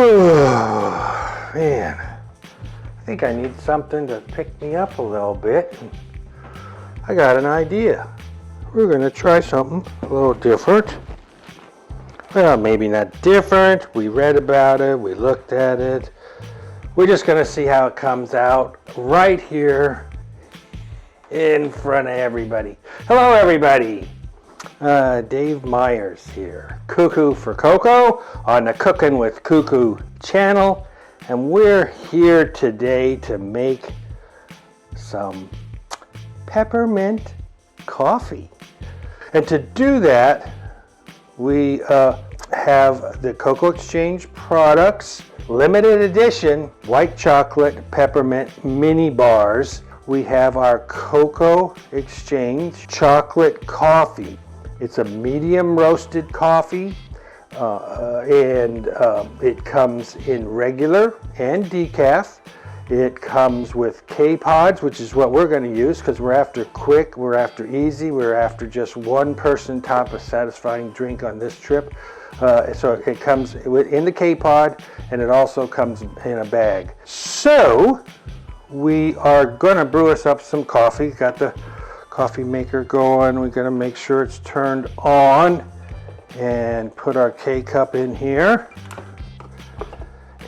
Man, I think I need something to pick me up a little bit. I got an idea. We're gonna try something a little different. Well, maybe not different. We read about it, we looked at it. We're just gonna see how it comes out right here in front of everybody. Hello, everybody. Dave Myers here, KooKoo for KooKoo on the Cooking with KooKoo channel, and we're here today to make some peppermint coffee. And to do that, we have the Cocoa Exchange products, limited edition white chocolate peppermint mini bars. We have our Cocoa Exchange chocolate coffee. It's a medium roasted coffee, and it comes in regular and decaf. It comes with K-Pods, which is what we're going to use because we're after quick, we're after easy, we're after just one person type of satisfying drink on this trip. So it comes in the K-Pod, and it also comes in a bag. So we are going to brew us up some coffee. Got the coffee maker going. We're going to make sure it's turned on and put our K-Cup in here.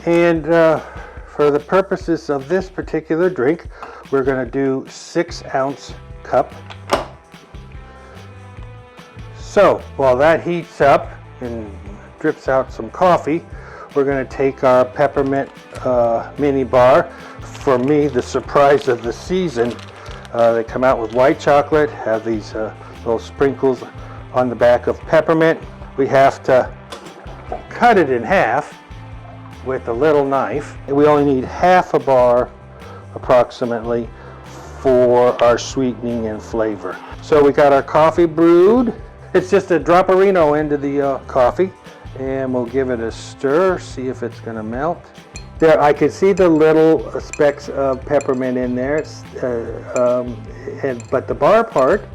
And for the purposes of this particular drink, we're going to do 6-ounce cup. So while that heats up and drips out some coffee, we're going to take our peppermint mini bar. For me, the surprise of the season. They come out with white chocolate, have these little sprinkles on the back of peppermint. We have to cut it in half with a little knife. We only need half a bar approximately for our sweetening and flavor. So we got our coffee brewed. It's just a dropperino into the coffee, and we'll give it a stir, see if it's going to melt. There, I can see the little specks of peppermint in there, but the bar part,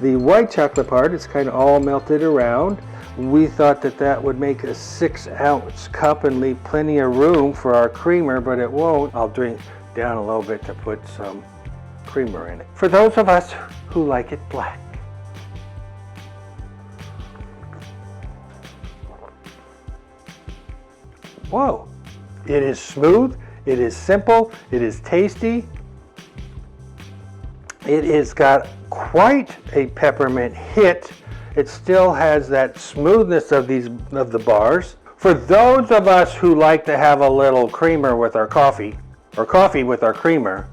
the white chocolate part, it's kind of all melted around. We thought that that would make a 6-ounce cup and leave plenty of room for our creamer, but it won't. I'll drink down a little bit to put some creamer in it. For those of us who like it black. Whoa. It is smooth, it is simple, it is tasty. It has got quite a peppermint hit. It still has that smoothness of the bars. For those of us who like to have a little creamer with our coffee, or coffee with our creamer,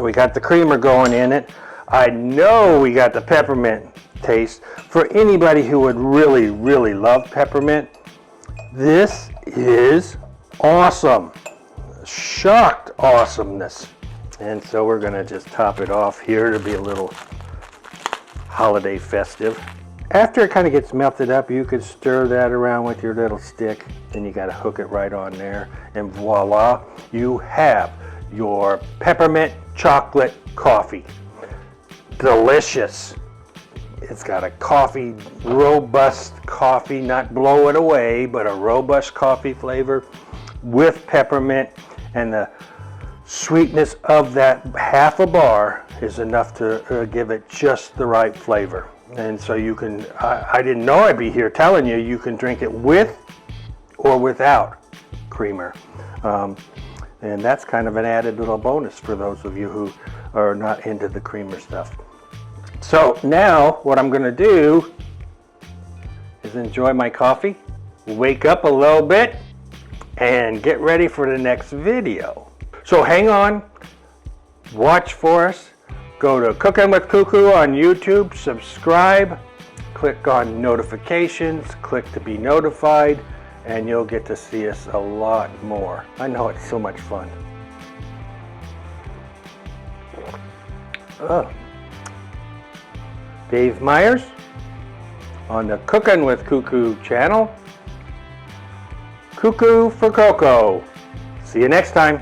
we got the creamer going in it. I know we got the peppermint taste. For anybody who would really, really love peppermint, this is awesome. Shocked awesomeness. And so we're going to just top it off here to be a little holiday festive. After it kind of gets melted up, you could stir that around with your little stick. Then you got to hook it right on there. And voila, you have your peppermint chocolate coffee. Delicious. It's got a coffee, robust coffee, not blow it away, but a robust coffee flavor with peppermint, and the sweetness of that half a bar is enough to give it just the right flavor. And so you can, I didn't know I'd be here telling you, you can drink it with or without creamer. And that's kind of an added little bonus for those of you who are not into the creamer stuff. So now what I'm going to do is enjoy my coffee, wake up a little bit, and get ready for the next video. So hang on, watch for us, go to Cooking with KooKoo on YouTube, subscribe, click on notifications, click to be notified, and you'll get to see us a lot more. I know it's so much fun. Dave Myers on the Cooking with KooKoo channel. KooKoo for KooKoo. See you next time.